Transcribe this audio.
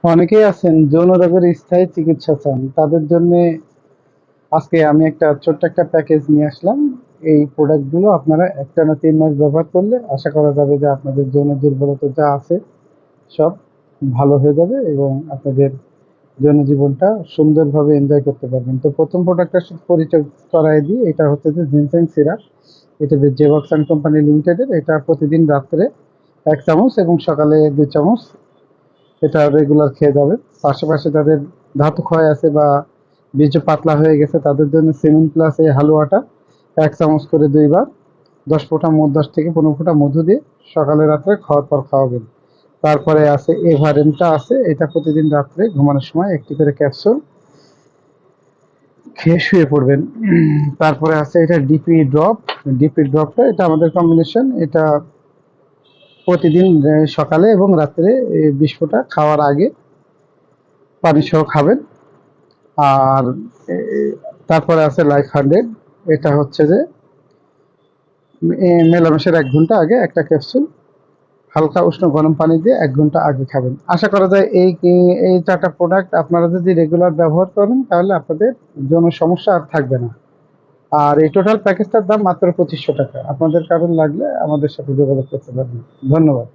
অনেকেই আছেন যৌন রোগের স্থায়ী চিকিৎসা চান, তাদের জন্য আজকে আমি ছোট্ট একটা প্যাকেজ নিয়ে আসলাম। এই প্রোডাক্টগুলো আপনারা একটানা 3 মাস ব্যবহার করলে আশা করা যাবে যে আপনাদের যৌন দুর্বলতা যা আছে সব ভালো হয়ে যাবে এবং আপনাদের যৌন জীবনটা সুন্দরভাবে এনজয় করতে পারবেন। তো প্রথম প্রোডাক্টটার সাথে পরিচয় করায় দিই। এটা হচ্ছে যে জিনসেং সিরাপ। এটা যে জেবক্সান কোম্পানি লিমিটেডের। এটা প্রতিদিন রাত্রে 1 চামচ এবং সকালে 2 চামচ এটা রেগুলার খেয়ে যাবে। পাশাপাশি যাদের ধাতু ক্ষয় আছে বা বীর্য পাতলা হয়ে গেছে তাদের জন্য সেমিন প্লাস এই হালুয়াটা 1 চামচ করে 2 বার 10 ফোঁটা 10 থেকে 15 ফোঁটা মধু দিয়ে সকালে রাত্রে খাওয়ার পর খাওয়াবেন। তারপরে আছে এভারেনটা আছে, এটা প্রতিদিন রাত্রে ঘুমানোর সময় একটি করে ক্যাপসুল খেয়ে শুয়ে পড়বেন। তারপরে আছে এটা ডিপি ড্রপ। ডিপি ড্রপটা এটা আমাদের কম্বিনেশন। এটা প্রতিদিন সকালে এবং রাত্রে 20 ফোঁটা খাওয়ার আগে পানি সহ খাবেন। আর তারপরে আছে লাইফ 100। এটা হচ্ছে যে মেলামেশার 1 ঘন্টা আগে একটা ক্যাপসুল হালকা উষ্ণ গরম পানি দিয়ে 1 ঘন্টা আগে খাবেন। আশা করা যায় এই 4টা প্রোডাক্ট আপনারা যদি রেগুলার ব্যবহার করেন তাহলে আপনাদের যৌন সমস্যা আর থাকবে না। আর এই টোটাল প্যাকেজটার দাম মাত্র 2500 টাকা। আপনাদের কারণ লাগলে আমাদের সাথে যোগাযোগ করতে পারবেন। ধন্যবাদ।